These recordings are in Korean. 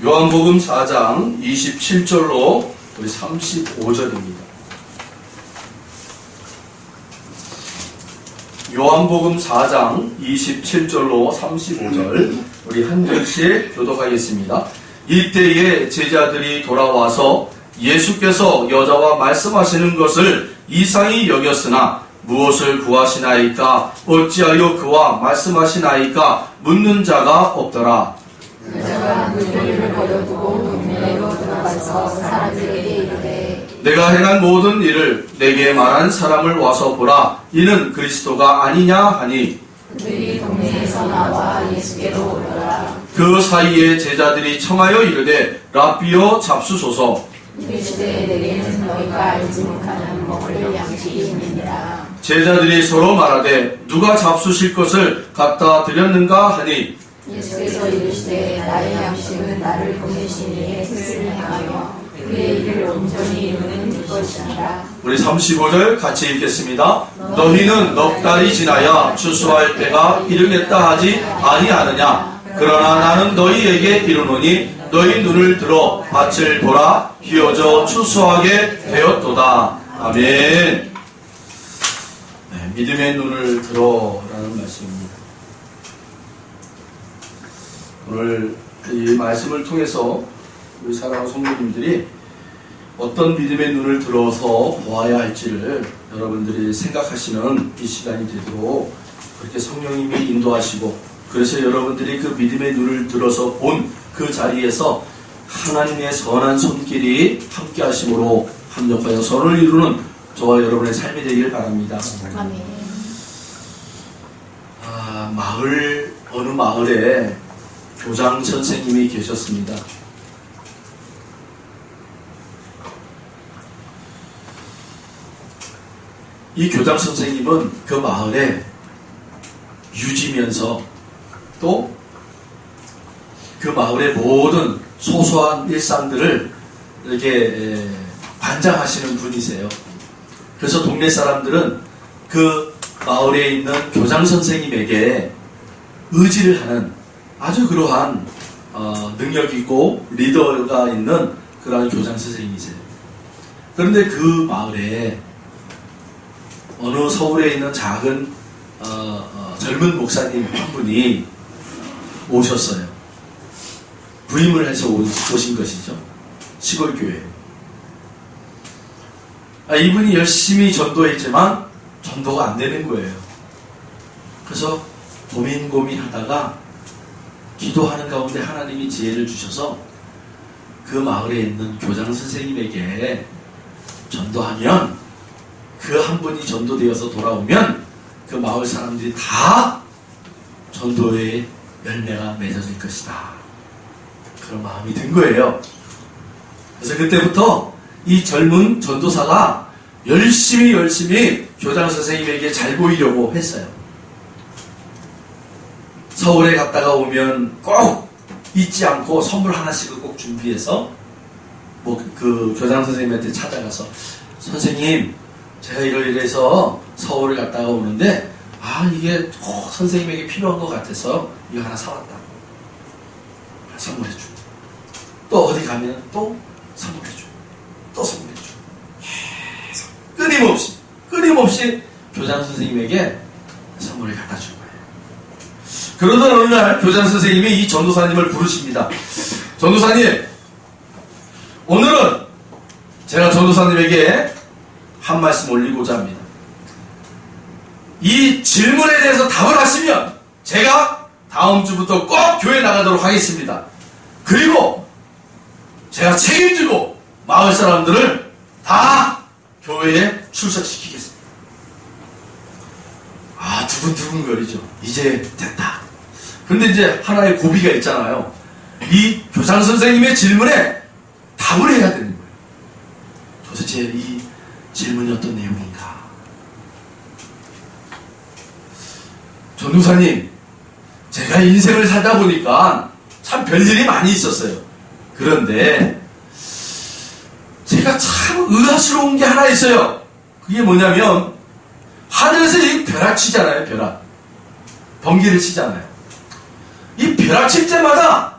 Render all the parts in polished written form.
요한복음 4장 27절로 우리 35절입니다. 요한복음 4장 27절로 35절 우리 한 절씩 교독하겠습니다. 이때에 제자들이 돌아와서 예수께서 여자와 말씀하시는 것을 이상히 여겼으나 무엇을 구하시나이까? 어찌하여 그와 말씀하시나이까? 묻는 자가 없더라. 여자가 물고기를 버려두고 동네로 들어가서 사람들에게 이르되 내가 행한 모든 일을 내게 말한 사람을 와서 보라. 이는 그리스도가 아니냐 하니 그들이 동네에서 나와 예수께로 오더라. 그 사이에 제자들이 청하여 이르되 랍비여 잡수소서. 이르시되 내게는 너희가 알지 못하는 먹을 양식이 있느니라. 제자들이 서로 말하되 누가 잡수실 것을 갖다 드렸는가 하니 예수께서 이르시되 나의 양식은 나를 보내신 이의 뜻을 행하여 그의 일을 온전히 이루는 것이니라. 우리 35절 같이 읽겠습니다. 너희는 넉 달이 지나야 추수할 때가 이르겠다 하지 아니하느냐. 그러나 나는 너희에게 이르노니 너희 눈을 들어 밭을 보라. 휘어져 추수하게 되었도다. 아멘. 네, 믿음의 눈을 들어라는 말씀입니다. 오늘 이 말씀을 통해서 우리 사랑하는 성도님들이 어떤 믿음의 눈을 들어서 보아야 할지를 여러분들이 생각하시는 이 시간이 되도록 그렇게 성령님이 인도하시고, 그래서 여러분들이 그 믿음의 눈을 들어서 본 그 자리에서 하나님의 선한 손길이 함께 하심으로 합력하여 선을 이루는 저와 여러분의 삶이 되길 바랍니다. 아멘. 어느 마을에 교장 선생님이 계셨습니다. 이 교장 선생님은 그 마을에 유지면서 또 그 마을의 모든 소소한 일상들을 이렇게 관장하시는 분이세요. 그래서 동네 사람들은 그 마을에 있는 교장 선생님에게 의지를 하는 아주 그러한 능력 있고 리더가 있는 그러한 교장 선생님이세요. 그런데 그 마을에 어느 서울에 있는 작은 젊은 목사님 한 분이 오셨어요. 부임을 해서 오신 것이죠. 시골 교회. 이분이 열심히 전도했지만 전도가 안 되는 거예요. 그래서 고민하다가 기도하는 가운데 하나님이 지혜를 주셔서 그 마을에 있는 교장 선생님에게 전도하면, 그 한 분이 전도되어서 돌아오면 그 마을 사람들이 다 전도의 열매가 맺어질 것이다. 그런 마음이 든 거예요. 그래서 그때부터 이 젊은 전도사가 열심히 교장 선생님에게 잘 보이려고 했어요. 서울에 갔다가 오면 꼭 잊지 않고 선물 하나씩을 꼭 준비해서 그 교장 선생님한테 찾아가서, 선생님 제가 이러이러해서 서울을 갔다가 오는데 이게 꼭 선생님에게 필요한 것 같아서 이거 하나 사왔다. 선물해주고, 또 어디 가면 또 선물해주고, 또 선물해주고, 계속 끊임없이 교장 선생님에게 선물을 갖다 준 거예요. 그러던 어느 날 교장 선생님이 이 전도사님을 부르십니다. 전도사님, 오늘은 제가 전도사님에게 한 말씀 올리고자 합니다. 이 질문에 대해서 답을 하시면 제가 다음 주부터 꼭 교회 나가도록 하겠습니다. 그리고 제가 책임지고 마을 사람들을 다 교회에 출석시키겠습니다. 두근두근거리죠. 이제 됐다. 그런데 이제 하나의 고비가 있잖아요. 이 교장 선생님의 질문에 답을 해야 되는 거예요. 도대체 이 질문이 어떤 내용인가? 전도사님, 제가 인생을 살다 보니까 참 별일이 많이 있었어요. 그런데 제가 참 의아스러운 게 하나 있어요. 그게 뭐냐면 하늘에서 이 벼락 치잖아요. 벼락. 번개를 치잖아요. 이 벼락 칠 때마다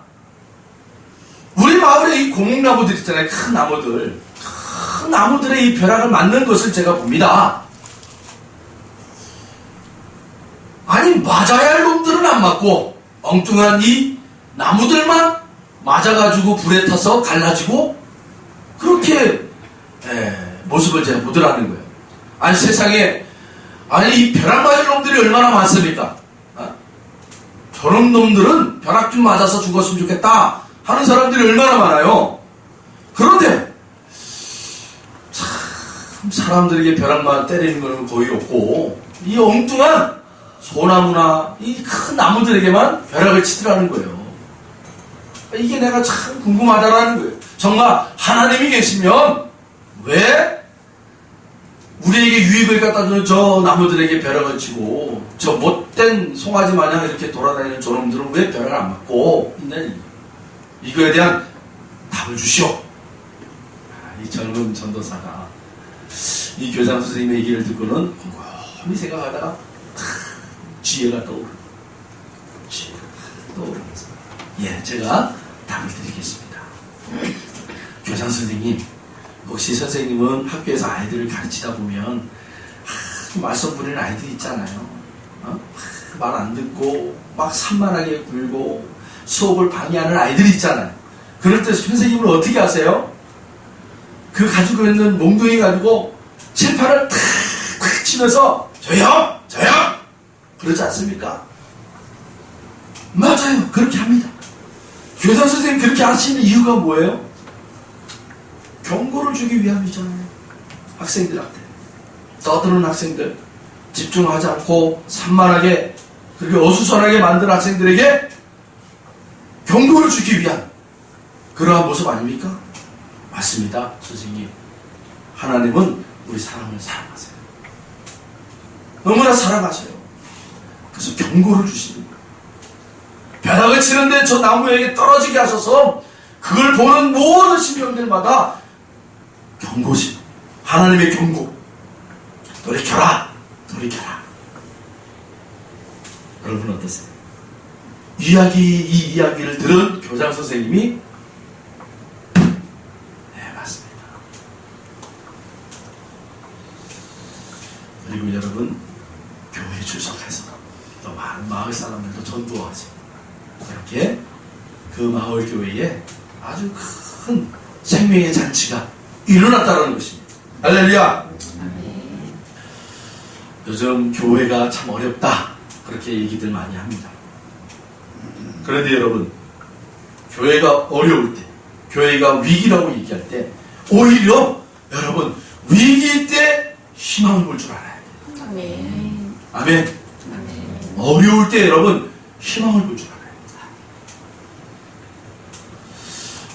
마을에 이 고목나무들 있잖아요. 큰 나무들. 큰 나무들의 이 벼락을 맞는 것을 제가 봅니다. 아니, 맞아야 할 놈들은 안 맞고 엉뚱한 이 나무들만 맞아가지고 불에 타서 갈라지고 그렇게 모습을 제가 보더라는 거예요. 아니, 세상에 아니 이 벼락 맞을 놈들이 얼마나 많습니까? 저런 놈들은 벼락 좀 맞아서 죽었으면 좋겠다 하는 사람들이 얼마나 많아요. 그런데 참 사람들에게 벼락만 때리는 건 거의 없고 이 엉뚱한 소나무나 이 큰 나무들에게만 벼락을 치더라는 거예요. 이게 내가 참 궁금하다라는 거예요. 정말 하나님이 계시면 왜 우리에게 유익을 갖다 주는 저 나무들에게 벼락을 치고 저 못된 송아지 마냥 이렇게 돌아다니는 저놈들은 왜 벼락을 안 맞고 있느냐, 이거에 대한 답을 주시오. 이 젊은 전도사가 이 교장 선생님의 얘기를 듣고는 곰곰이 생각하다가 지혜가 떠오르면서 제가 답을 드리겠습니다. 교장 선생님, 혹시 선생님은 학교에서 아이들을 가르치다 보면 말썽 부리는 아이들 있잖아요. 말 안 듣고 막 산만하게 굴고 수업을 방해하는 아이들이 있잖아요. 그럴 때 선생님은 어떻게 하세요? 그 가지고 있는 몽둥이 가지고 칠판을 탁탁 치면서 저요! 그러지 않습니까? 맞아요. 그렇게 합니다. 교장 선생님 그렇게 하시는 이유가 뭐예요? 경고를 주기 위함이잖아요. 학생들한테. 떠드는 학생들, 집중하지 않고 산만하게 그렇게 어수선하게 만든 학생들에게 경고를 주기 위한 그러한 모습 아닙니까? 맞습니다. 선생님, 하나님은 우리 사람을 사랑하세요. 너무나 사랑하세요. 그래서 경고를 주시는 거예요. 벼락을 치는데 저 나무에게 떨어지게 하셔서 그걸 보는 모든 신병들마다 경고심, 하나님의 경고. 돌이켜라. 여러분 어떠세요? 이 이야기를 들은 교장 선생님이 맞습니다. 그리고 여러분 교회에 출석해서 또 많은 마을 사람들도 전도하세요. 이렇게 그 마을 교회에 아주 큰 생명의 잔치가 일어났다는 것입니다. 할렐루야. 요즘 교회가 참 어렵다 그렇게 얘기들 많이 합니다. 그런데 여러분, 교회가 어려울 때, 교회가 위기라고 얘기할 때 오히려 여러분 위기 때 희망을 볼 줄 알아야 돼요. 아멘. 어려울 때 여러분 희망을 볼 줄 알아요.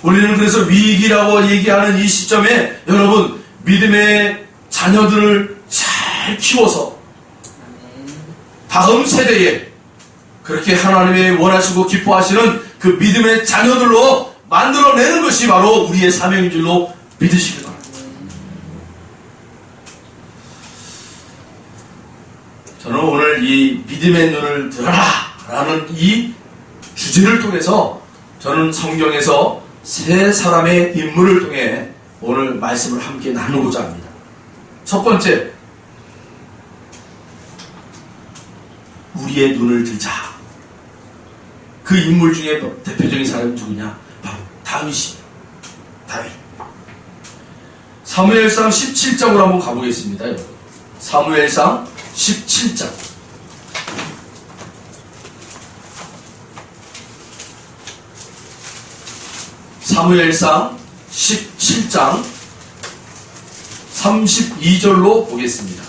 우리는 그래서 위기라고 얘기하는 이 시점에 여러분 믿음의 자녀들을 잘 키워서 다음 세대에 그렇게 하나님의 원하시고 기뻐하시는 그 믿음의 자녀들로 만들어내는 것이 바로 우리의 사명인 줄로 믿으시기 바랍니다. 저는 오늘 이 믿음의 눈을 들어라 라는 이 주제를 통해서 저는 성경에서 세 사람의 인물을 통해 오늘 말씀을 함께 나누고자 합니다. 첫 번째, 우리의 눈을 들자. 그 인물 중에 대표적인 사람이 누구냐? 바로 다윗입니다. 다윗. 사무엘상 17장으로 한번 가보겠습니다. 사무엘상 17장. 사무엘상 17장 32절로 보겠습니다.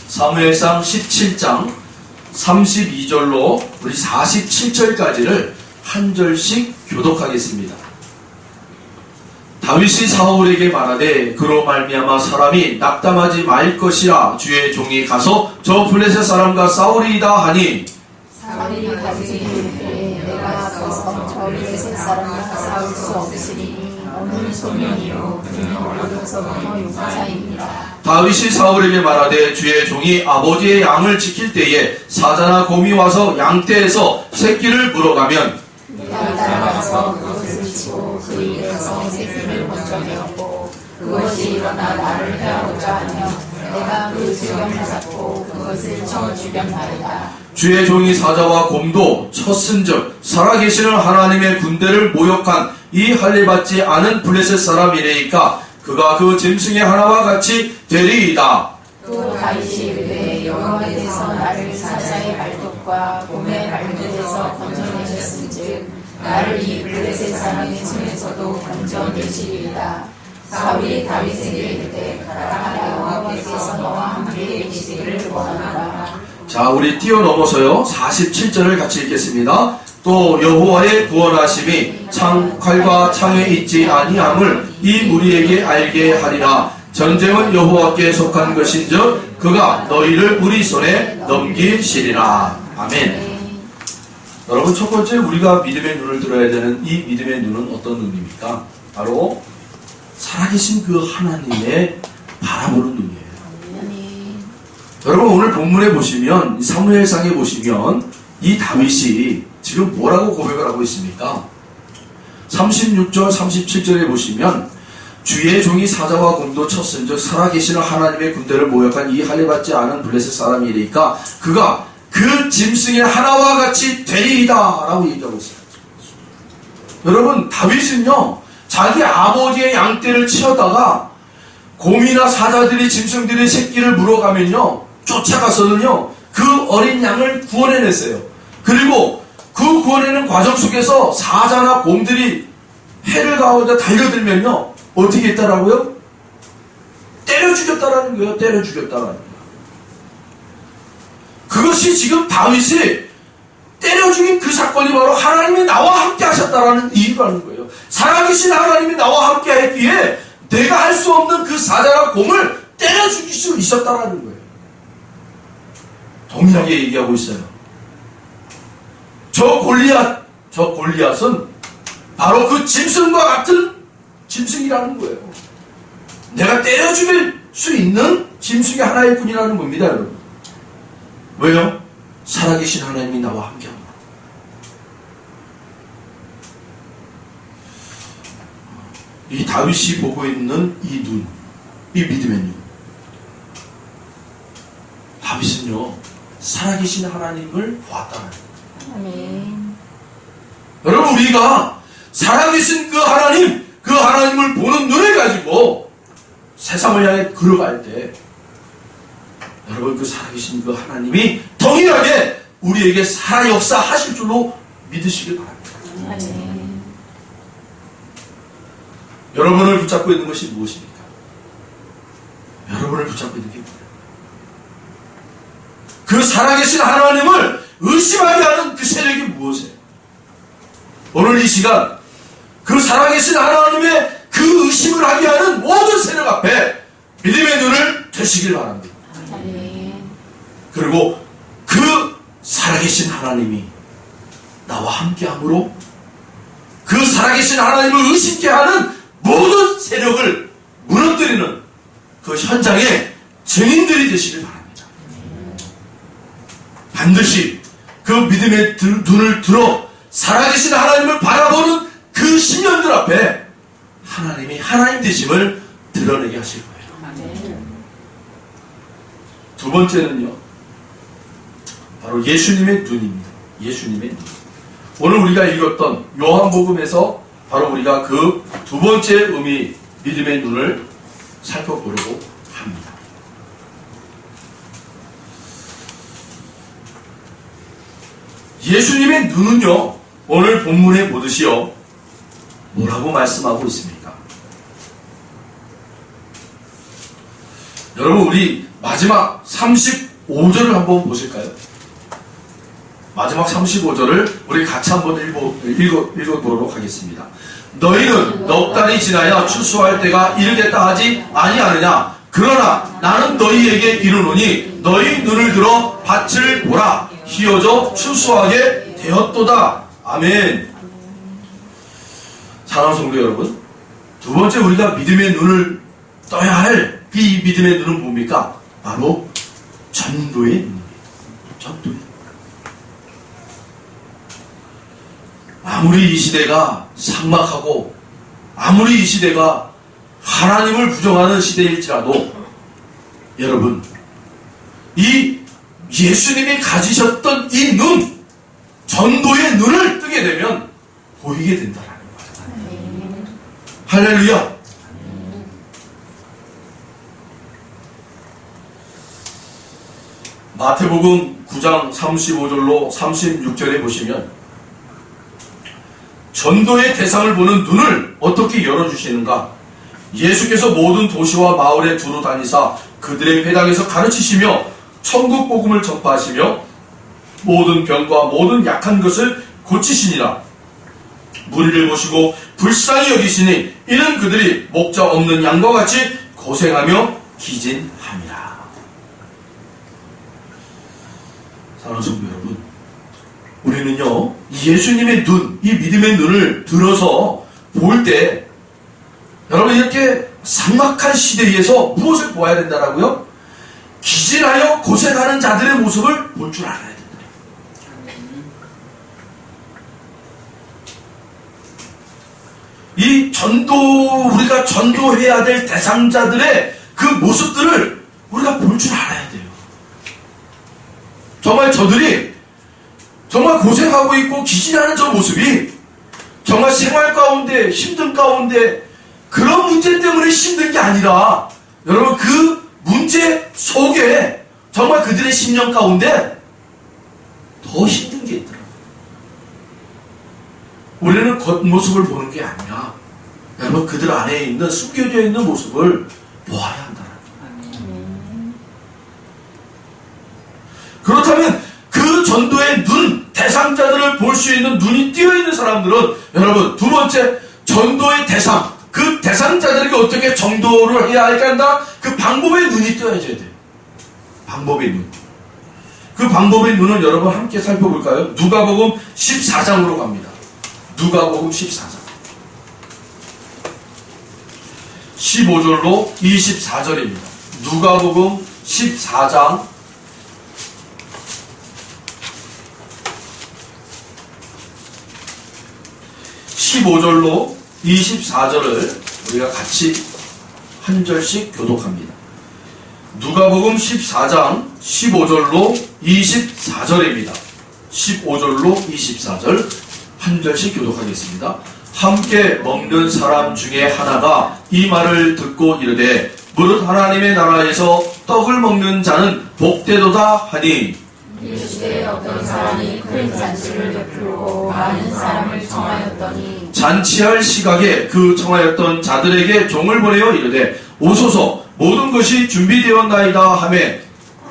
사무엘상 17장 32절로 우리 47절까지를 한 절씩 교독하겠습니다. 다윗이 사울에게 말하되 그로 말미암아 사람이 낙담하지 말 것이라 주의 종이 가서 저 블레셋 사람과 싸우리이다 하니 사울이 가지고 이르되 내가 가서 저 블레셋 사람과 싸울 수 없으니 어느 소년이요 그는 어려서부터 용사입니다. 다윗이 사울에게 말하되 주의 종이 아버지의 양을 지킬 때에 사자나 곰이 와서 양떼에서 새끼를 물어가면 따라가서 그것을 치고 그 입에서 새끼를 건져내었고 그것이 일어나 나를 해하고자 하며 내가 그 주변을 잡고 그것을 쳐 죽였나이다. 주의 종이 사자와 곰도 쳤은즉 살아계시는 하나님의 군대를 모욕한 이 할례받지 않은 블레셋 사람이래이까 그가 그 짐승의 하나와 같이 되리이다. 또 다윗이 이르되 여호와께서 나를 사자의 발톱과 곰의 발톱에서 건져내셨은즉 나를 이 블레셋 사람의 손에서도 건져내시리이다. 사울이 다윗에게 이르되 가라 여호와께서 너와 함께 계시기를 원하노라. 자, 우리 뛰어넘어서요 47절을 같이 읽겠습니다. 또 여호와의 구원하심이 칼과 창에 있지 아니함을 이 무리에게 알게 하리라. 전쟁은 여호와께 속한 것인즉 그가 너희를 우리 손에 넘기시리라. 아멘. 여러분, 첫 번째 우리가 믿음의 눈을 들어야 되는 이 믿음의 눈은 어떤 눈입니까? 바로 살아계신 그 하나님의 바라보는 눈이에요. 여러분, 오늘 본문에 보시면 사무엘상에 보시면 이 다윗이 지금 뭐라고 고백을 하고 있습니까? 36절 37절에 보시면 주의 종이 사자와 곰도 쳤은즉 살아계시는 하나님의 군대를 모욕한 이 할례받지 않은 블레셋 사람이니까 그가 그 짐승의 하나와 같이 되리이다 라고 얘기하고 있어요. 여러분, 다윗은요 자기 아버지의 양떼를 치었다가 곰이나 사자들이 짐승들의 새끼를 물어가면요 쫓아가서는요 그 어린 양을 구원해냈어요. 그리고 그 구원해낸 과정 속에서 사자나 곰들이 해를 가하고자 달려들면요 어떻게 했다라고요? 때려 죽였다라는 거예요. 때려 죽였다라는 거예요. 그것이 지금 다윗이 때려 죽인 그 사건이 바로 하나님이 나와 함께 하셨다라는 이유라는 거예요. 살아계신 하나님이 나와 함께 했기에 내가 할 수 없는 그 사자나 곰을 때려 죽일 수 있었다라는 거예요. 동일하게 얘기하고 있어요. 저 골리앗은 바로 그 짐승과 같은 짐승이라는 거예요. 내가 때려 죽일 수 있는 짐승의 하나일 뿐이라는 겁니다, 여러분. 왜요? 살아계신 하나님이 나와 함께합니다. 이 다윗이 보고 있는 이 눈, 이 믿음의 눈. 다윗은요, 살아계신 하나님을 보았다는 거예요. 아멘. 여러분, 우리가 살아계신 그 하나님을 보는 눈을 가지고 세상을 향해 걸어갈 때 여러분, 그 살아계신 그 하나님이 동일하게 우리에게 살아 역사하실 줄로 믿으시길 바랍니다. 아멘. 여러분을 붙잡고 있는 것이 무엇입니까? 여러분을 붙잡고 있는 게 뭐예요? 그 살아계신 하나님을 의심하게 하는 그 세력이 무엇이에요? 오늘 이 시간 그 살아계신 하나님의 그 의심을 하게 하는 모든 세력 앞에 믿음의 눈을 뜨시길 바랍니다. 아멘. 그리고 그 살아계신 하나님이 나와 함께함으로 그 살아계신 하나님을 의심케 하는 모든 세력을 무너뜨리는 그 현장의 증인들이 되시길 바랍니다. 반드시 그 믿음의 눈을 들어 살아계신 하나님을 바라보는 그 신령들 앞에 하나님이 하나님 되심을 드러내게 하실 거예요. 아멘. 두 번째는요, 바로 예수님의 눈입니다. 예수님의 눈. 오늘 우리가 읽었던 요한복음에서 바로 우리가 그 두 번째 의미, 믿음의 눈을 살펴보려고 합니다. 예수님의 눈은요, 오늘 본문에 보듯이요, 뭐라고 말씀하고 있습니까? 여러분, 우리 마지막 35절을 한번 보실까요? 마지막 35절을 우리 같이 한번 읽어보도록 하겠습니다. 너희는 넉 달이 지나야 추수할 때가 이르겠다 하지 아니하느냐? 그러나 나는 너희에게 이르노니 너희 눈을 들어 밭을 보라. 희어져 추수하게 되었도다. 아멘. 사랑하는 성도 여러분, 두 번째 우리가 믿음의 눈을 떠야 할 이 믿음의 눈은 뭡니까? 바로 전도의 눈입니다. 전도의 눈. 아무리 이 시대가 삭막하고 아무리 이 시대가 하나님을 부정하는 시대일지라도 여러분, 이 예수님이 가지셨던 이 눈, 전도의 눈을 뜨게 되면 보이게 된다라는 거예요. 할렐루야. 마태복음 9장 35절로 36절에 보시면 전도의 대상을 보는 눈을 어떻게 열어주시는가? 예수께서 모든 도시와 마을에 두루 다니사 그들의 회당에서 가르치시며 천국 복음을 전파하시며 모든 병과 모든 약한 것을 고치시니라. 무리를 보시고 불쌍히 여기시니 이는 그들이 목자 없는 양과 같이 고생하며 기진함이라. 사랑하는 성도 여러분, 우리는요 예수님의 눈, 이 믿음의 눈을 들어서 볼 때 여러분 이렇게 삭막한 시대에서 무엇을 보아야 된다라고요? 기진하여 고생하는 자들의 모습을 볼 줄 알아야 된다. 이 우리가 전도해야 될 대상자들의 그 모습들을 우리가 볼 줄 알아야 돼요. 정말 저들이 정말 고생하고 있고 기진하는 저 모습이 정말 생활 가운데 힘든 가운데 그런 문제 때문에 힘든 게 아니라 여러분 그 문제 속에 정말 그들의 심령 가운데 더 힘든 게 있더라고요. 우리는 겉모습을 보는 게 아니라 여러분 그들 안에 있는 숨겨져 있는 모습을 보아야 한다는 거예요. 그렇다면 그 전도의 눈, 대상자들을 볼 수 있는 눈이 띄어 있는 사람들은 여러분 두 번째 전도의 대상, 그 대상자들에게 어떻게 전도를 해야 할까 한다? 그 방법의 눈이 띄어져야 돼요. 방법의 눈. 그 방법의 눈은 여러분 함께 살펴볼까요? 누가복음 14장으로 갑니다. 누가복음 14장 15절로 24절입니다. 누가복음 14장 15절로 24절을 우리가 같이 한 절씩 교독합니다. 누가복음 14장 15절로 24절입니다. 15절로 24절 한 절씩 교독하겠습니다. 함께 먹는 사람 중에 하나가 이 말을 듣고 이르되 무릇 하나님의 나라에서 떡을 먹는 자는 복되도다 하니 이르시되 어떤 사람이 큰 잔치를 베풀고 많은 사람을 청하였더니 잔치할 시각에 그 청하였던 자들에게 종을 보내어 이르되 오소서 모든 것이 준비되었나이다 하매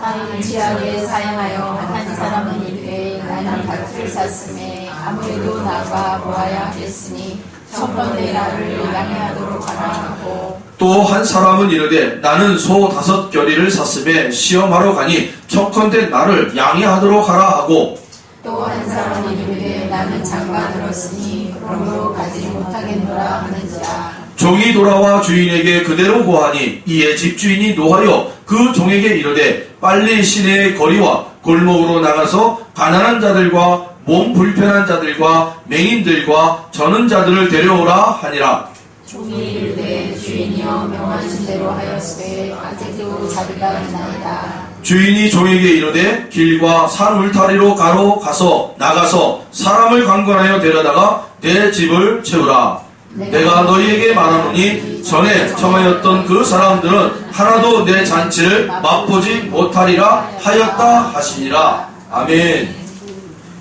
잔치하게 사양하여 한 사람은 이르되 나는 밭을 샀음에 아무래도 나가 보아야 하겠으니 청컨대 나를 양해하도록 하라 하고 또 한 사람은 이르되 나는 소 5겨리를 샀음에 시험하러 가니 청컨대 나를 양해하도록 하라 하고 또 한 사람은 이르되 나는 장가 들었으니 그러므로 가지 못하겠노라 하는지라. 종이 돌아와 주인에게 그대로 고하니 이에 집주인이 노하여 그 종에게 이르되 빨리 시내의 거리와 골목으로 나가서 가난한 자들과 몸 불편한 자들과 맹인들과 저는 자들을 데려오라 하니라. 종이 이르되 주인이여 명하신 대로 하였으되 아직도 자리가 있나이다. 주인이 종에게 이르되 길과 산 울타리로 가서 나가서 사람을 강권하여 데려다가 내 집을 채우라. 내가 너희에게 말하노니 전에 청하였던 그 사람들은 하나도 내 잔치를 맛보지 못하리라 하였다 하시니라. 아멘.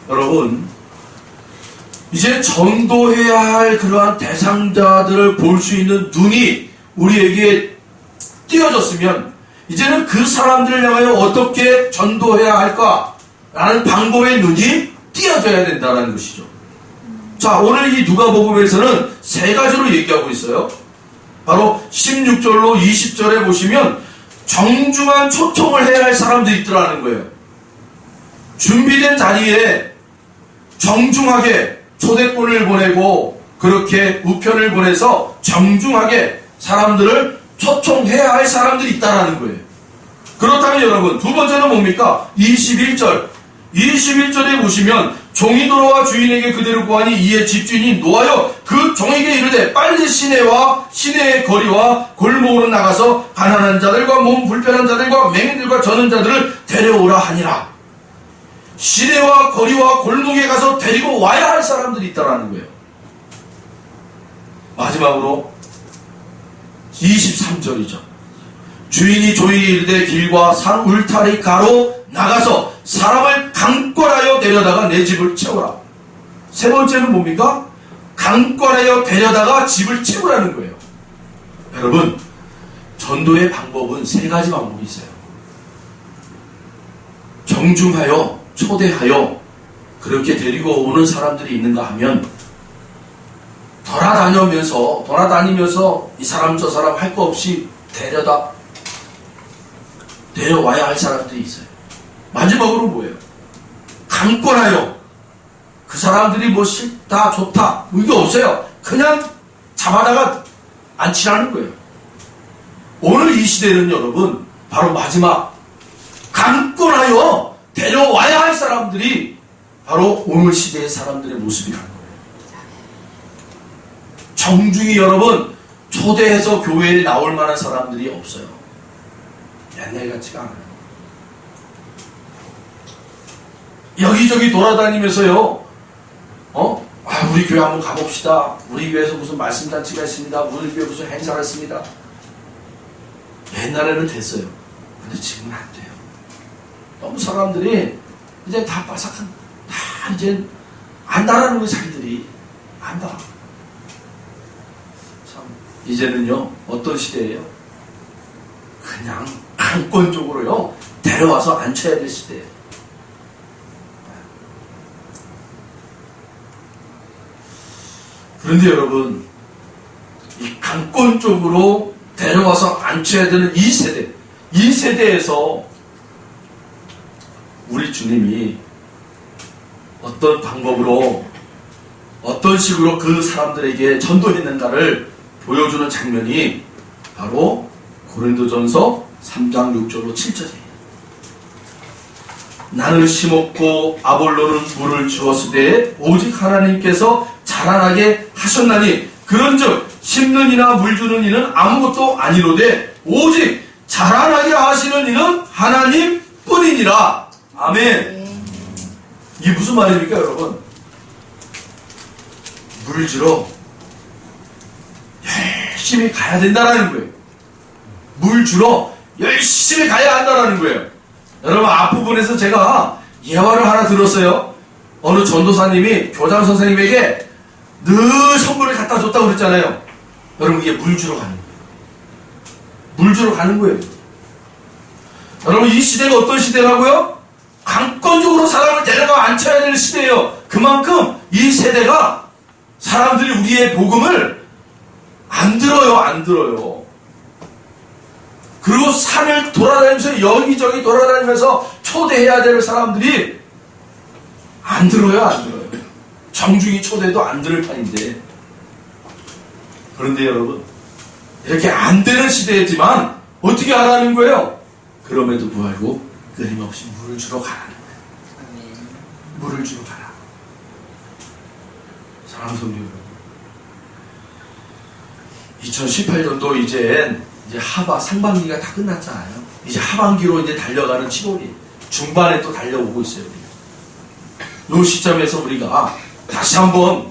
여러분, 이제 전도해야 할 그러한 대상자들을 볼 수 있는 눈이 우리에게 띄어졌으면 이제는 그 사람들을 향하여 어떻게 전도해야 할까라는 방법의 눈이 띄어져야 된다는 것이죠. 자, 오늘 이 누가복음에서는 세 가지로 얘기하고 있어요. 바로 16절로 20절에 보시면 정중한 초청을 해야 할 사람들이 있더라는 거예요. 준비된 자리에 정중하게 초대권을 보내고 그렇게 우편을 보내서 정중하게 사람들을 초청해야 할 사람들이 있다는 거예요. 그렇다면 여러분 두 번째는 뭡니까? 21절 21절에 보시면 종이 돌아와 주인에게 그대로 구하니 이에 집주인이 노하여 그 종에게 이르되 빨리 시내의 거리와 골목으로 나가서 가난한 자들과 몸 불편한 자들과 맹인들과 저는 자들을 데려오라 하니라. 시내와 거리와 골목에 가서 데리고 와야 할 사람들이 있다라는 거예요. 마지막으로 23절이죠. 주인이 종에게 이르되 길과 산 울타리 가로 나가서 사람을 강권하여 데려다가 내 집을 채우라. 세 번째는 뭡니까? 강권하여 데려다가 집을 채우라는 거예요. 여러분, 전도의 방법은 세 가지 방법이 있어요. 정중하여 초대하여 그렇게 데리고 오는 사람들이 있는가 하면 돌아다니면서 이 사람 저 사람 할 거 없이 데려와야 할 사람들이 있어요. 마지막으로 뭐예요? 강권하여 그 사람들이 뭐 싫다 좋다 뭐 이게 없어요. 그냥 잡아다가 앉히라는 거예요. 오늘 이 시대는 여러분 바로 마지막 강권하여 데려와야 할 사람들이 바로 오늘 시대의 사람들의 모습이라는 거예요. 정중히 여러분 초대해서 교회에 나올 만한 사람들이 없어요. 옛날 같지가 않아요. 여기저기 돌아다니면서요, 우리 교회 한번 가봅시다. 우리 교회에서 무슨 말씀잔치가 있습니다. 우리 교회 무슨 행사가 있습니다. 옛날에는 됐어요. 근데 지금은 안 돼요. 너무 사람들이 이제 다 빠삭한, 다 이제 안다라는 거예요. 자기들이 안다. 참 이제는요 어떤 시대예요? 그냥 강권적으로요 데려와서 앉혀야 될 시대예요. 그런데 여러분, 이 강권적으로 데려와서 앉혀야 되는 이 세대에서 우리 주님이 어떤 방법으로 어떤 식으로 그 사람들에게 전도했는가를 보여주는 장면이 바로 고린도전서 3장 6절로 7절이에요. 나는 심었고 아볼로는 물을 주었으되 오직 하나님께서 자라나게 하셨나니 그런즉 심는 이나 물 주는 이는 아무것도 아니로되 오직 자라나게 하시는 이는 하나님 뿐이니라. 아멘. 이게 무슨 말입니까 여러분? 물 주러 열심히 가야 된다라는 거예요. 물 주러 열심히 가야 한다라는 거예요. 여러분, 앞부분에서 제가 예화를 하나 들었어요. 어느 전도사님이 교장 선생님에게 늘 선물을 갖다 줬다고 그랬잖아요. 여러분, 이게 물 주러 가는 거예요. 물 주러 가는 거예요. 여러분, 이 시대가 어떤 시대라고요? 강권적으로 사람을 데려가 앉혀야 되는 시대예요. 그만큼 이 세대가 사람들이 우리의 복음을 안 들어요. 그리고 산을 돌아다니면서 여기저기 돌아다니면서 초대해야 될 사람들이 안 들어요. 정중히 초대도 안 들을 판인데. 그런데 여러분, 이렇게 안 되는 시대지만 어떻게 하라는 거예요? 그럼에도 불구하고 끊임없이 물을 주러 가라는 거예요. 물을 주러 가라. 사랑하는 성도 여러분, 2018년도 이제 상반기가 다 끝났잖아요. 이제 하반기로 이제 달려가는 7월이 중반에 또 달려오고 있어요. 이 시점에서 우리가 다시 한번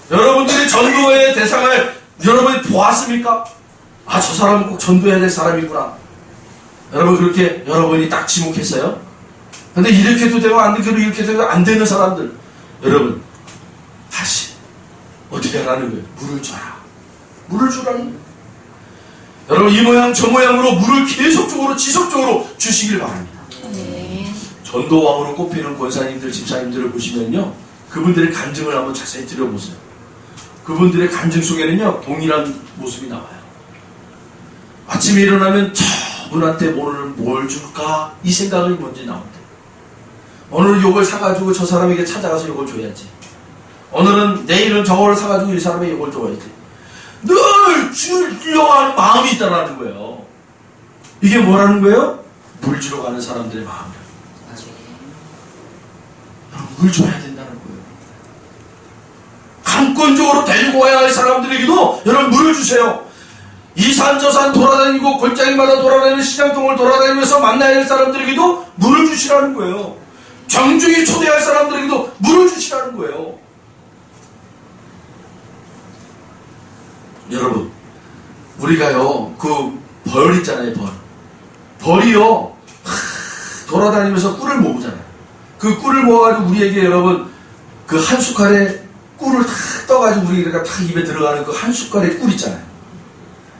여러분들이 전도의 대상을 여러분이 보았습니까? 저 사람은 꼭 전도해야 될 사람이구나. 여러분, 그렇게 여러분이 딱 지목했어요? 근데 이렇게도 되고 안 되고 이렇게도 되고 안 되는 사람들, 여러분 다시 어떻게 하라는 거예요? 물을 주라는 거예요. 여러분, 이 모양 저 모양으로 물을 계속적으로 지속적으로 주시길 바랍니다. 네. 전도왕으로 꼽히는 권사님들, 집사님들을 보시면요, 그분들의 간증을 한번 자세히 들여보세요. 그분들의 간증 속에는요 동일한 모습이 나와요. 아침에 일어나면 저분한테 오늘 뭘 줄까 이 생각이 먼저 나온대. 오늘 요걸 사가지고 저 사람에게 찾아가서 요걸 줘야지. 오늘은 내일은 저걸 사가지고 이 사람에게 요걸 줘야지. 늘 주려고 하는 마음이 있다는 거예요. 이게 뭐라는 거예요? 물 주러 가는 사람들의 마음이에요. 물 줘야 된다는 거예요. 강권적으로 데리고 와야 할 사람들에게도 여러분 물을 주세요. 이 산 저 산 돌아다니고 골짜기마다 돌아다니는 시장통을 돌아다니면서 만나야 할 사람들에게도 물을 주시라는 거예요. 정중히 초대할 사람들에게도 물을 주시라는 거예요. 여러분, 우리가요 그 벌 있잖아요. 벌이요 돌아다니면서 꿀을 모으잖아요. 그 꿀을 모아가지고 우리에게 여러분 그 한 숟갈에 꿀을 탁 떠가지고 우리가 탁 입에 들어가는 그 한 숟갈의 꿀 있잖아요.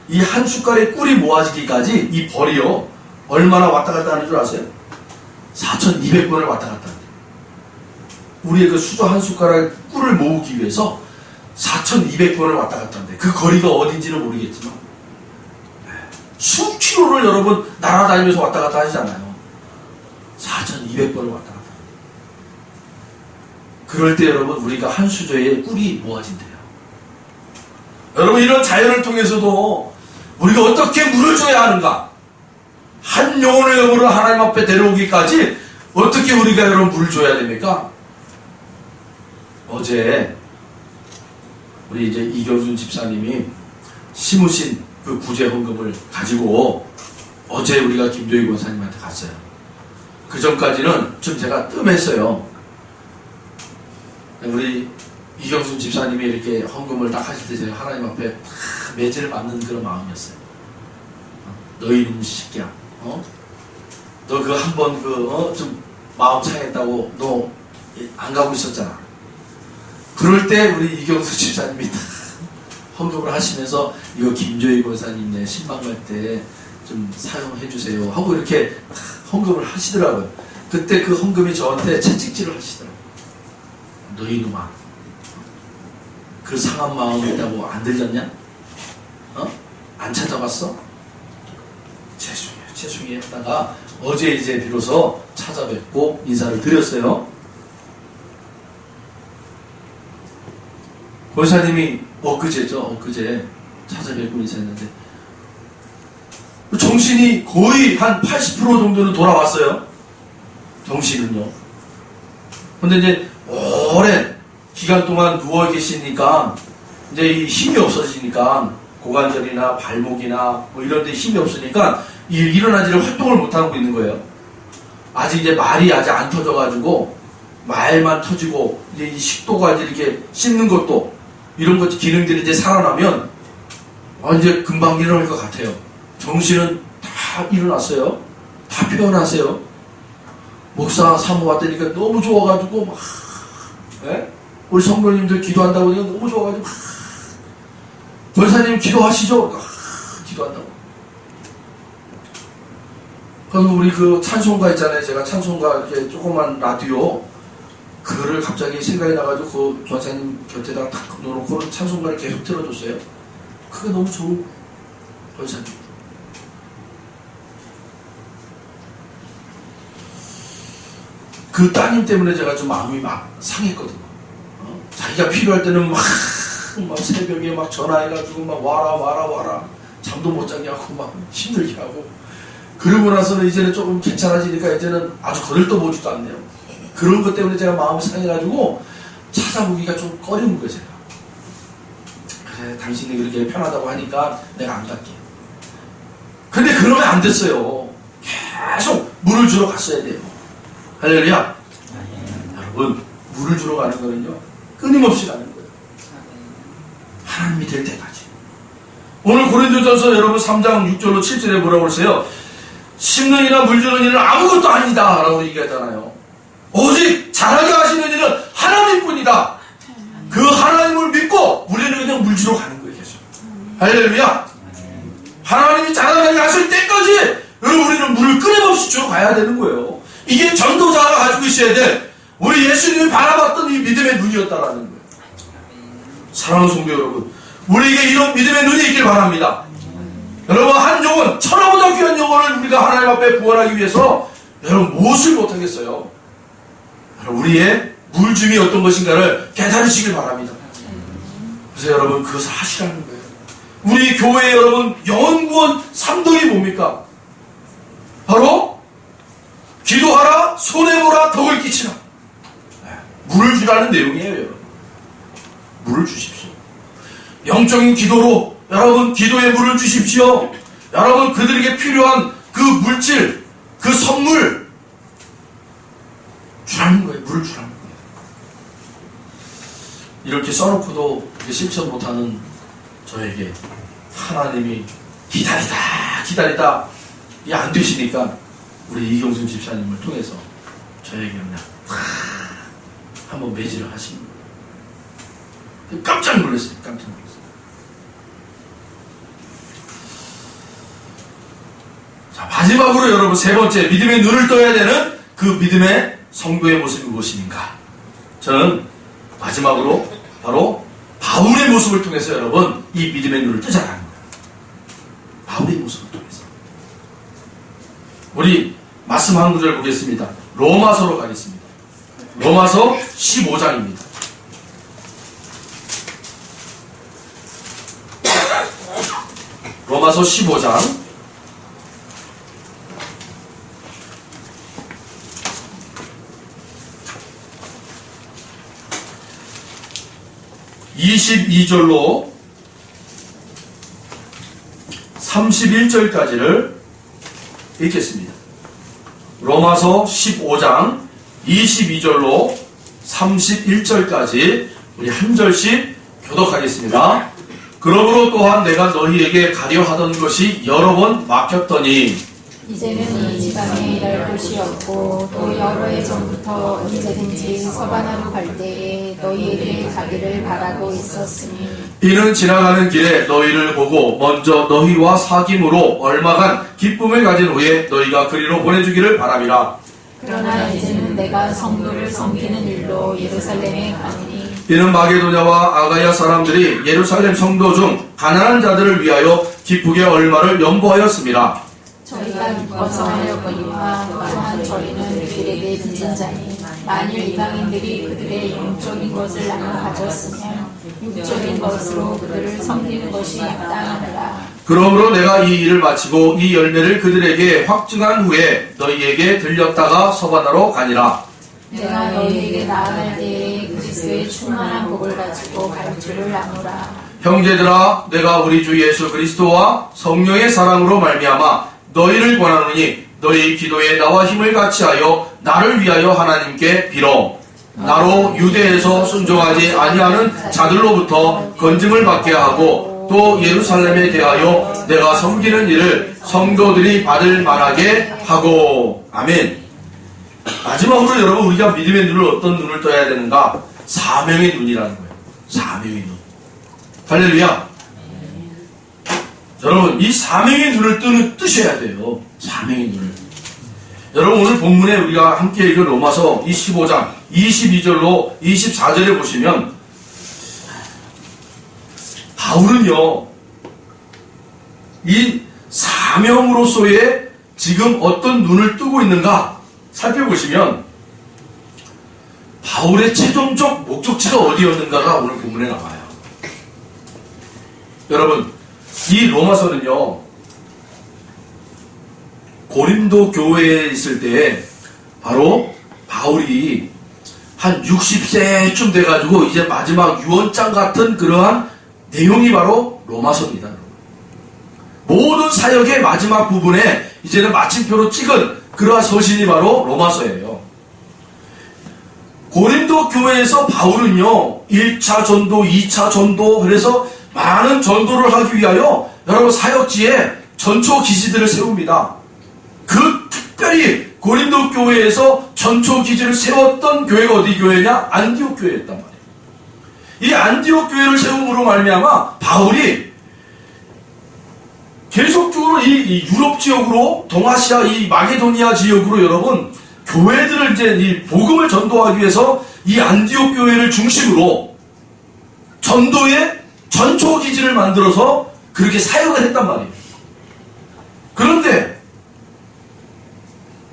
이 한 숟갈의 꿀이 모아지기까지 이 벌이요 얼마나 왔다 갔다 하는 줄 아세요? 4,200번을 왔다 갔다 한대요. 우리의 그 수저 한 숟가락 꿀을 모으기 위해서 4,200번을 왔다 갔다 한대. 그 거리가 어딘지는 모르겠지만 수 킬로를 여러분 날아다니면서 왔다 갔다 하시잖아요. 4,200번을 왔다 갔다. 그럴 때 여러분 우리가 한 수저에 꿀이 모아진대요. 여러분 이런 자연을 통해서도 우리가 어떻게 물을 줘야 하는가? 한 영혼을 영으로 하나님 앞에 데려오기까지 어떻게 우리가 여러분 물을 줘야 됩니까? 어제 우리 이제 이경순 집사님이 심으신 그 구제 헌금을 가지고 어제 우리가 김도희 권사님한테 갔어요. 그 전까지는 좀 제가 뜸했어요. 우리 이경순 집사님이 이렇게 헌금을 딱 하실 때 제가 하나님 앞에 딱 매질을 맞는 그런 마음이었어요. 너희 놈 새끼야, 너 그 한 번 좀 마음 상했다고 너 안 가고 있었잖아. 그럴 때 우리 이경수 집사님이 딱 헌금을 하시면서 이거 김조희 권사님네 신방 갈 때 좀 사용해 주세요 하고 이렇게 헌금을 하시더라고요. 그때 그 헌금이 저한테 채찍질을 하시더라고요. 너희 놈아, 그 상한 마음이 있다고 안 들렸냐? 안 찾아봤어? 죄송해요 했다가 어제 이제 비로소 찾아뵙고 인사를 드렸어요. 권사님이 엊그제 찾아뵙고 인사했는데 정신이 거의 한 80% 정도는 돌아왔어요. 정신은요. 근데 이제 오랜 기간 동안 누워 계시니까 이제 이 힘이 없어지니까 고관절이나 발목이나 뭐 이런 데 힘이 없으니까 일어나지를 활동을 못하고 있는 거예요. 아직 이제 말이 아직 안 터져가지고 말만 터지고 이제 이 식도가 이제 이렇게 씹는 것도 이런 것 기능들이 이제 살아나면 이제 금방 일어날 것 같아요. 정신은 다 일어났어요. 다 표현하세요. 목사 사모 왔다니까 너무 좋아가지고 막 우리 성도님들 기도한다고 하니까 너무 좋아가지고 권사님 기도하시죠? 기도한다고. 그리고 우리 그 찬송가 있잖아요. 제가 찬송가 이렇게 조그만 라디오 그거를 갑자기 생각이 나가지고 그 권사님 곁에다가 탁 놓고 찬송가를 계속 틀어줬어요. 그게 너무 좋은 권사님. 그 따님 때문에 제가 좀 마음이 막 상했거든요. 자기가 필요할 때는 막 새벽에 막 전화해가지고 막 와라 잠도 못 자게 하고 막 힘들게 하고 그러고 나서는 이제는 조금 괜찮아지니까 이제는 아주 거들떠보지도 않네요. 그런 것 때문에 제가 마음이 상해가지고 찾아보기가 좀 꺼리는 거예요. 제가 그래 당신이 그렇게 편하다고 하니까 내가 안 갈게. 근데 그러면 안 됐어요. 계속 물을 주러 갔어야 돼요. 할렐루야. 여러분 물을 주러 가는 거는요 끊임없이 가는 거예요. 하나님이 될 때까지. 오늘 고린도전서 여러분 3장 6절로 7절에 뭐라고 그러세요? 심는 이나 물 주는 일은 아무것도 아니다 라고 얘기하잖아요. 오직 잘하게 하시는 일은 하나님뿐이다. 그 하나님을 믿고 우리는 그냥 물 주러 가는 거예요. 계속. 할렐루야. 하나님이 잘하게 하실 때까지 여러분 우리는 물을 끊임없이 주러 가야 되는 거예요. 이게 전도자가 가지고 있어야 돼. 우리 예수님이 바라봤던 이 믿음의 눈이었다라는 거예요. 사랑하는 성도 여러분, 우리에게 이런 믿음의 눈이 있길 바랍니다. 여러분 한 영혼, 천하보다 귀한 영혼을 우리가 하나님 앞에 구원하기 위해서 여러분 무엇을 못하겠어요? 여러분 우리의 물줌이 어떤 것인가를 깨달으시길 바랍니다. 그래서 여러분 그것을 하시라는 거예요. 우리 교회 여러분 영혼구원 3등이 뭡니까? 바로 기도하라, 손해보라, 덕을 끼치라. 물을 주라는 내용이에요. 여러분. 물을 주십시오. 영적인 기도로 여러분 기도에 물을 주십시오. 여러분 그들에게 필요한 그 물질, 그 선물 주라는 거예요. 물을 주라는 거예요. 이렇게 써놓고도 실천 못하는 저에게 하나님이 기다리다 이게 안 되시니까 우리 이경순 집사님을 통해서 저에게 그냥 한번 매질을 하신 거예요. 깜짝 놀랐어요. 깜짝 놀랐어요. 자, 마지막으로 여러분 세 번째 믿음의 눈을 떠야 되는 그 믿음의 성도의 모습이 무엇인가? 저는 마지막으로 바로 바울의 모습을 통해서 여러분 이 믿음의 눈을 뜨자라는 거예요. 바울의 모습을 통해서 우리 말씀 한 구절 보겠습니다. 로마서로 가겠습니다. 로마서 15장입니다. 로마서 15장 22절로 31절까지를 읽겠습니다. 로마서 15장 22절로 31절까지 우리 한 절씩 교독하겠습니다. 그러므로 또한 내가 너희에게 가려 하던 것이 여러 번 막혔더니 이제는 이 지방에 일할 곳이 없고 또 여러 해 전부터 언제든지 서바나로 갈 때에 너희에게 가기를 바라고 있었으니 이는 지나가는 길에 너희를 보고 먼저 너희와 사귐으로 얼마간 기쁨을 가진 후에 너희가 그리로 보내주기를 바람이라. 그러나 이제는 내가 성도를 섬기는 일로 예루살렘에 가니 이는 마게도냐와 아가야 사람들이 예루살렘 성도 중 가난한 자들을 위하여 기쁘게 얼마를 연보하였습니다. 저희가 기뻐서 하였거니와 또한 저희는 그들에게 빚진 자니 만일 이방인들이 그들의 영적인 것을 나눠 가졌으면 육적인 것으로 그들을 섬기는 것이 마땅하더라. 그러므로 내가 이 일을 마치고 이 열매를 그들에게 확증한 후에 너희에게 들렸다가 서바나로 가니라. 내가 너희에게 나아갈 때에 그리스도의 충만한 복을 가지고 갈 줄을 아노라. 형제들아, 내가 우리 주 예수 그리스도와 성령의 사랑으로 말미암아 너희를 권하노니 너희 기도에 나와 힘을 같이하여 나를 위하여 하나님께 빌어. 나로 유대에서 순종하지 아니하는 자들로부터 건짐을 받게 하고 또 예루살렘에 대하여 내가 섬기는 일을 성도들이 받을 만하게 하고. 아멘. 마지막으로 여러분 우리가 믿음의 눈을 어떤 눈을 떠야 되는가? 사명의 눈이라는 거예요. 사명의 눈. 할렐루야. 여러분 이 사명의 눈을 뜨셔야 돼요. 사명의 눈을. 여러분 오늘 본문에 우리가 함께 읽은 로마서 15장 22절로 24절에 보시면 바울은요 이 사명으로서의 지금 어떤 눈을 뜨고 있는가 살펴보시면 바울의 최종적 목적지가 어디였는가가 오늘 본문에 나와요. 여러분 이 로마서는요 고린도 교회에 있을 때 바로 바울이 한 60세쯤 돼가지고 이제 마지막 유언장 같은 그러한 내용이 바로 로마서입니다. 모든 사역의 마지막 부분에 이제는 마침표로 찍은 그러한 서신이 바로 로마서예요. 고린도 교회에서 바울은요 1차 전도, 2차 전도 그래서 많은 전도를 하기 위하여 여러분 사역지에 전초 기지들을 세웁니다. 그 특별히 고린도 교회에서 전초 기지를 세웠던 교회가 어디 교회냐? 안디옥 교회였단 말이에요. 이 안디옥 교회를 세움으로 말미암아 바울이 계속적으로 이 유럽 지역으로 동아시아 이 마게도니아 지역으로 여러분 교회들을 이제 이 복음을 전도하기 위해서 이 안디옥 교회를 중심으로 전도의 전초 기지를 만들어서 그렇게 사역을 했단 말이에요. 그런데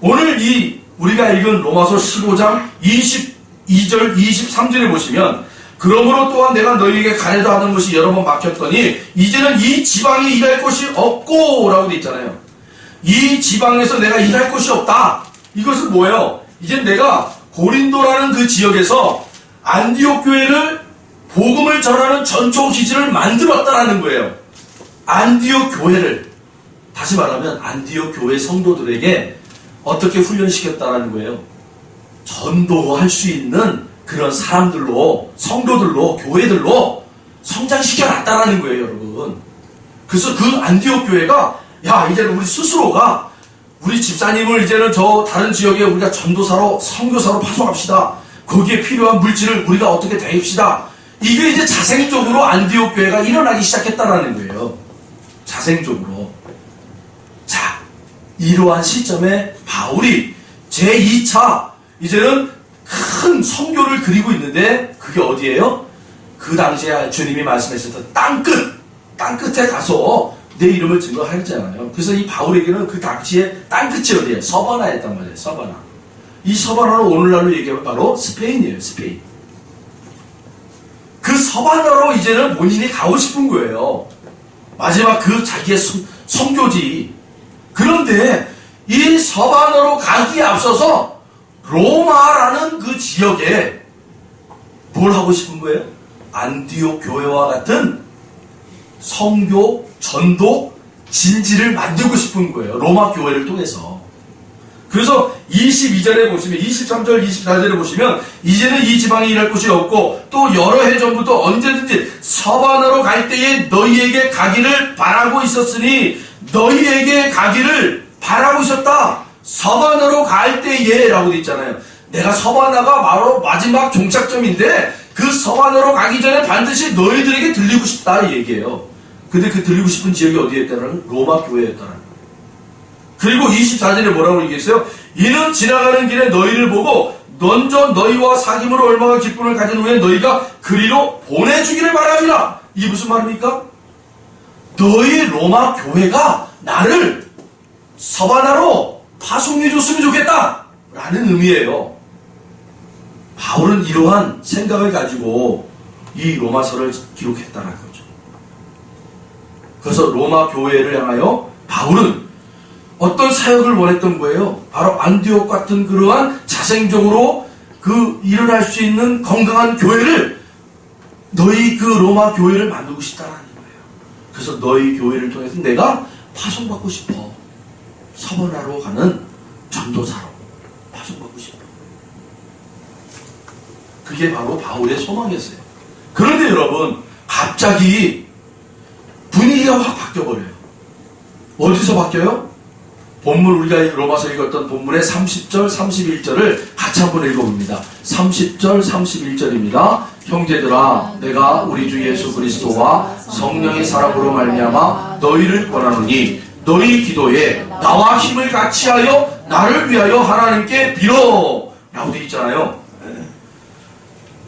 오늘 이 우리가 읽은 로마서 15장 22절 23절에 보시면 그러므로 또한 내가 너희에게 가려다 하는 것이 여러 번 막혔더니 이제는 이 지방에 일할 곳이 없고 라고 되어 있잖아요. 이 지방에서 내가 일할 곳이 없다. 이것은 뭐예요? 이제 내가 고린도라는 그 지역에서 안디옥 교회를 복음을 전하는 전초 기지를 만들었다라는 거예요. 안디옥 교회를, 다시 말하면 안디옥 교회 성도들에게 어떻게 훈련시켰다라는 거예요. 전도할 수 있는 그런 사람들로, 성도들로, 교회들로 성장시켜놨다라는 거예요, 여러분. 그래서 그 안디옥 교회가, 야, 이제는 우리 스스로가 우리 집사님을 이제는 저 다른 지역에 우리가 전도사로, 선교사로 파송합시다. 거기에 필요한 물질을 우리가 어떻게 대입시다. 이게 이제 자생적으로 안디옥 교회가 일어나기 시작했다라는 거예요. 자생적으로. 자, 이러한 시점에 바울이 제2차 이제는 큰 선교를 그리고 있는데, 그게 어디예요? 그 당시에 주님이 말씀하셨던 땅끝에 가서 내 이름을 증거하였잖아요. 그래서 이 바울에게는 그 당시에 땅끝이 어디예요? 서바나였단 말이에요. 서바나. 이 서바나는 오늘날로 얘기하면 바로 스페인이에요. 스페인. 그 서바나로 이제는 본인이 가고 싶은 거예요. 마지막 그 자기의 선교지. 그런데 이 서바나로 가기에 앞서서 로마라는 그 지역에 뭘 하고 싶은 거예요? 안디옥 교회와 같은 선교, 전도, 진지를 만들고 싶은 거예요. 로마 교회를 통해서. 그래서 22절에 보시면, 23절, 24절에 보시면, 이제는 이 지방에 일할 곳이 없고 또 여러 해 전부터 언제든지 서바나로 갈 때에 너희에게 가기를 바라고 있었으니, 너희에게 가기를 바라고 있었다. 서바나로 갈 때에 라고 돼 있잖아요. 내가 서바나가 바로 마지막 종착점인데 그 서바나로 가기 전에 반드시 너희들에게 들리고 싶다 이 얘기예요. 근데 그 들리고 싶은 지역이 어디였다는? 로마 교회였다는. 그리고 24절에 뭐라고 얘기했어요? 이는 지나가는 길에 너희를 보고 먼저 너희와 사귐으로 얼마나 기쁨을 가진 후에 너희가 그리로 보내주기를 바랍니다. 이게 무슨 말입니까? 너희 로마 교회가 나를 서바나로 파송해 줬으면 좋겠다 라는 의미예요. 바울은 이러한 생각을 가지고 이 로마서를 기록했다는 거죠. 그래서 로마 교회를 향하여 바울은 어떤 사역을 원했던 거예요? 바로 안디옥 같은 그러한 자생적으로 그 일어날 수 있는 건강한 교회를, 너희 그 로마 교회를 만들고 싶다는 거예요. 그래서 너희 교회를 통해서 내가 파송받고 싶어. 서바나로 가는 전도사로 파송받고 싶어. 그게 바로 바울의 소망이었어요. 그런데 여러분, 갑자기 분위기가 확 바뀌어버려요. 어디서 바뀌어요? 본문, 우리가 로마서 읽었던 본문의 30절, 31절을 같이 한번 읽어봅니다. 30절, 31절입니다. 형제들아, 내가 우리 주 예수 그리스도와 성령의 사랑으로 말미암아 너희를 권하노니 너희 기도에 나와 힘을 같이하여 나를 위하여 하나님께 빌어 라고 되어 있잖아요.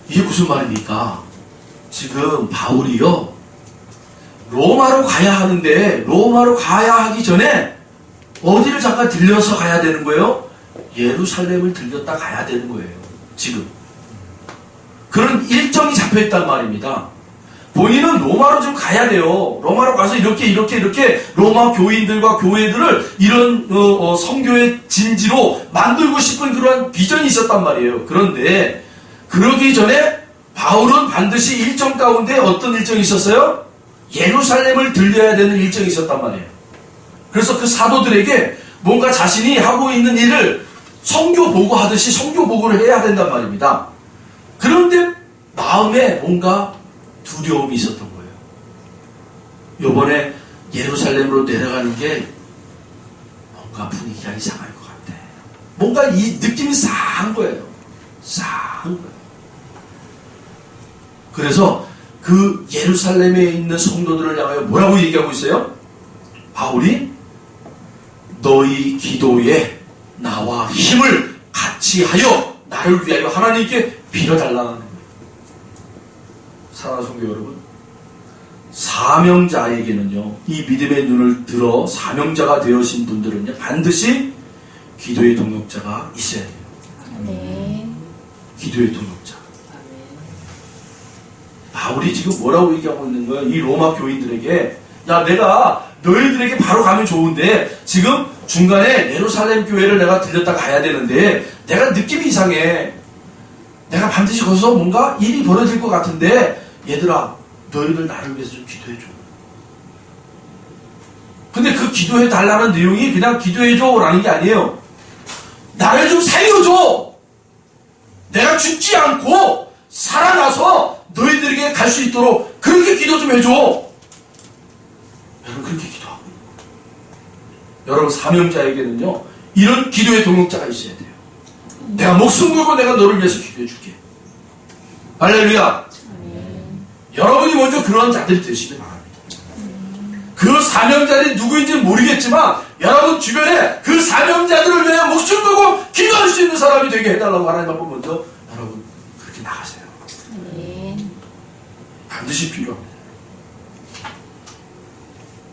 이게 무슨 말입니까? 지금 바울이요, 로마로 가야 하는데 로마로 가야 하기 전에 어디를 잠깐 들려서 가야 되는 거예요? 예루살렘을 들렸다 가야 되는 거예요. 지금 그런 일정이 잡혀있단 말입니다. 본인은 로마로 좀 가야 돼요. 로마로 가서 이렇게 로마 교인들과 교회들을 이런 선교의 진지로 만들고 싶은 그러한 비전이 있었단 말이에요. 그런데 그러기 전에 바울은 반드시 일정 가운데 어떤 일정이 있었어요? 예루살렘을 들려야 되는 일정이 있었단 말이에요. 그래서 그 사도들에게 뭔가 자신이 하고 있는 일을 선교 보고하듯이 선교 보고를 해야 된단 말입니다. 그런데 마음에 뭔가 두려움이 있었던 거예요. 요번에 예루살렘으로 내려가는 게 뭔가 분위기가 이상할 것 같아. 뭔가 이 느낌이 싸한 거예요. 싸한 거예요. 그래서 그 예루살렘에 있는 성도들을 향하여 뭐라고 얘기하고 있어요? 바울이 너희 기도에 나와 힘을 같이 하여 나를 위하여 하나님께 빌어달라는 거예요. 사랑하는 성도 여러분, 사명자에게는요, 이 믿음의 눈을 들어 사명자가 되어진 분들은요, 반드시 기도의 동역자가 있어야 돼요. 네. 기도의 동역자. 바울이 지금 뭐라고 얘기하고 있는 거예요? 이 로마 교인들에게, 야, 내가 너희들에게 바로 가면 좋은데 지금 중간에 예루살렘 교회를 내가 들렸다 가야 되는데 내가 느낌이 이상해. 내가 반드시 거기서 뭔가 일이 벌어질 것 같은데 얘들아 너희들 나를 위해서 좀 기도해줘. 근데 그 기도해 달라는 내용이 그냥 기도해줘 라는 게 아니에요. 나를 좀 살려줘. 내가 죽지 않고 살아나서 너희들에게 갈 수 있도록 그렇게 기도 좀 해줘. 여러분 그렇게 기도하고 여러분 사명자에게는요 이런 기도의 동역자가 있어야 돼요. 내가 목숨 걸고 내가 너를 위해서 기도해 줄게. 할렐루야. 여러분이 먼저 그러한 자들이 되시길 바랍니다. 그 사명자들이 누구인지는 모르겠지만 여러분 주변에 그 사명자들을 위해 목숨 걸고 기도할 수 있는 사람이 되게 해달라고 하나님 앞에 먼저 여러분 그렇게 나가세요. 반드시 필요합니다.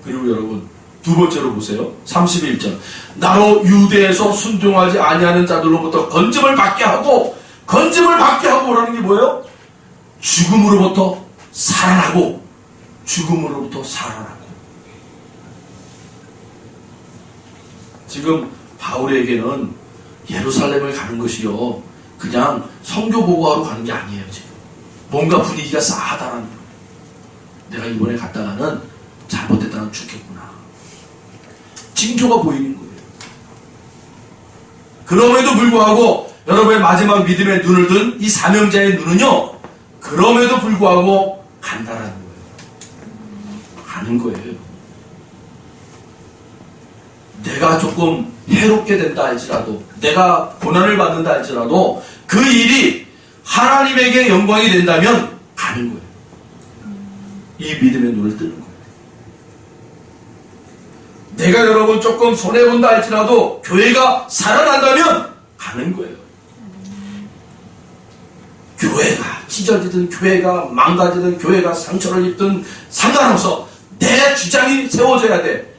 그리고 여러분 두 번째로 보세요. 31절 나로 유대에서 순종하지 아니하는 자들로부터 건짐을 받게 하고 오라는 게 뭐예요? 죽음으로부터 살아나고 지금 바울에게는 예루살렘을 가는 것이요 그냥 성교 보고하러 가는 게 아니에요. 지금 뭔가 분위기가 싸하다라는 거예요. 내가 이번에 갔다가는 잘못했다면 죽겠구나. 징조가 보이는 거예요. 그럼에도 불구하고 여러분의 마지막 믿음의 눈을 든 이 사명자의 눈은요 그럼에도 불구하고 간다라는 거예요. 가는 거예요. 내가 조금 해롭게 된다 할지라도 내가 고난을 받는다 할지라도 그 일이 하나님에게 영광이 된다면 가는 거예요. 이 믿음의 눈을 뜨는 거예요. 내가 여러분 조금 손해본다 할지라도 교회가 살아난다면 가는 거예요. 교회가 찢어지든 교회가 망가지든 교회가 상처를 입든 상관없어 내 주장이 세워져야 돼.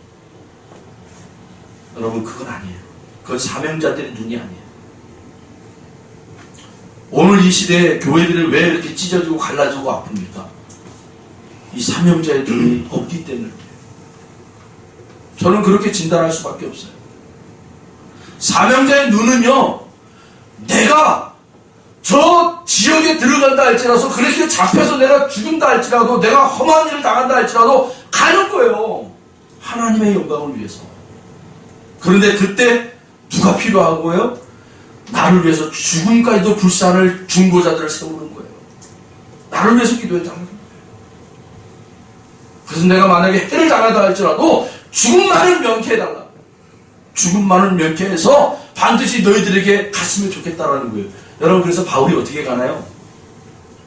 여러분 그건 아니에요. 그건 사명자들의 눈이 아니에요. 오늘 이 시대에 교회들이 왜 이렇게 찢어지고 갈라지고 아픕니까? 이 사명자의 눈이 없기 때문에. 저는 그렇게 진단할 수밖에 없어요. 사명자의 눈은요 내가 저 지역에 들어간다 할지라도 그렇게 잡혀서 내가 죽는다 할지라도 내가 험한 일을 당한다 할지라도 가는 거예요. 하나님의 영광을 위해서. 그런데 그때 누가 필요한 거예요? 나를 위해서 죽음까지도 불쌍할 중보자들을 세우는 거예요. 나를 위해서 기도했다는 거예요. 그래서 내가 만약에 해를 당하다 할지라도 죽음만을 명쾌해달라. 죽음만을 명쾌해서 반드시 너희들에게 갔으면 좋겠다라는 거예요. 여러분 그래서 바울이 어떻게 가나요?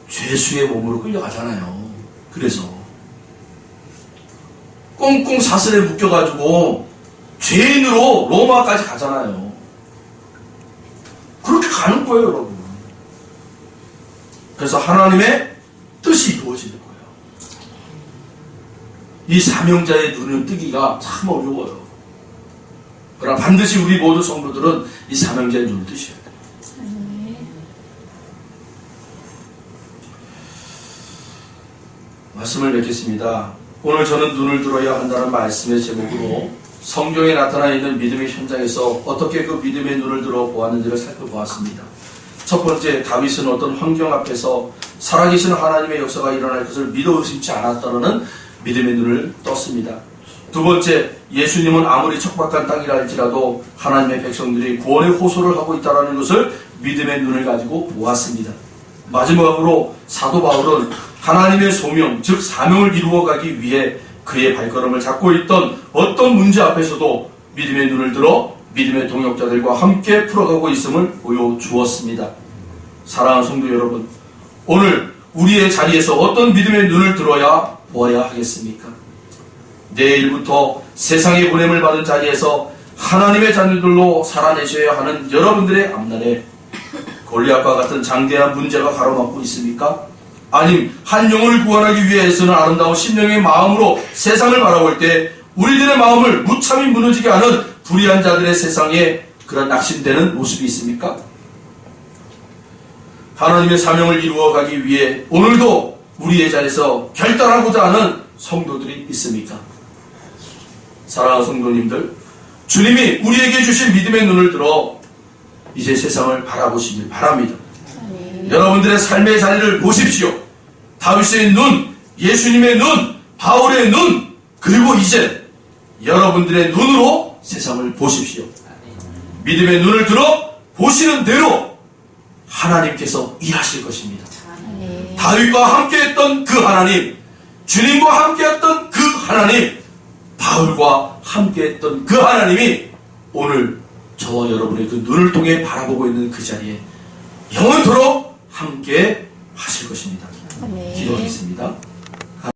죄수의 몸으로 끌려가잖아요. 그래서 꽁꽁 사슬에 묶여가지고 죄인으로 로마까지 가잖아요. 그렇게 가는 거예요, 여러분. 그래서 하나님의 뜻이 이루어지는 거예요. 이 사명자의 눈을 뜨기가 참 어려워요. 그러나 반드시 우리 모두 성도들은 이 사명자의 눈을 뜨셔야 돼요. 말씀을 맺겠습니다. 오늘 저는 눈을 들어야 한다는 말씀의 제목으로 성경에 나타나 있는 믿음의 현장에서 어떻게 그 믿음의 눈을 들어 보았는지를 살펴보았습니다. 첫 번째, 다윗은 어떤 환경 앞에서 살아계신 하나님의 역사가 일어날 것을 믿어 의심치 않았다는 믿음의 눈을 떴습니다. 두 번째, 예수님은 아무리 척박한 땅이라 할지라도 하나님의 백성들이 구원의 호소를 하고 있다는 것을 믿음의 눈을 가지고 보았습니다. 마지막으로 사도 바울은 하나님의 소명, 즉 사명을 이루어가기 위해 그의 발걸음을 잡고 있던 어떤 문제 앞에서도 믿음의 눈을 들어 믿음의 동역자들과 함께 풀어가고 있음을 보여주었습니다. 사랑하는 성도 여러분, 오늘 우리의 자리에서 어떤 믿음의 눈을 들어야 보아야 하겠습니까? 내일부터 세상의 보냄을 받은 자리에서 하나님의 자녀들로 살아내셔야 하는 여러분들의 앞날에 골리앗과 같은 장대한 문제가 가로막고 있습니까? 아님 한 영혼을 구원하기 위해서는 아름다운 심령의 마음으로 세상을 바라볼 때 우리들의 마음을 무참히 무너지게 하는 불의한 자들의 세상에 그런 낙심되는 모습이 있습니까? 하나님의 사명을 이루어가기 위해 오늘도 우리의 자리에서 결단하고자 하는 성도들이 있습니까? 사랑하는 성도님들, 주님이 우리에게 주신 믿음의 눈을 들어 이제 세상을 바라보시길 바랍니다. 여러분들의 삶의 자리를 보십시오. 다윗의 눈, 예수님의 눈, 바울의 눈, 그리고 이제 여러분들의 눈으로 세상을 보십시오. 믿음의 눈을 들어 보시는 대로 하나님께서 일하실 것입니다. 다윗과 함께했던 그 하나님, 주님과 함께했던 그 하나님, 바울과 함께했던 그 하나님이 오늘 저와 여러분의 그 눈을 통해 바라보고 있는 그 자리에 영원토록 함께 하실 것입니다. 기도하겠습니다.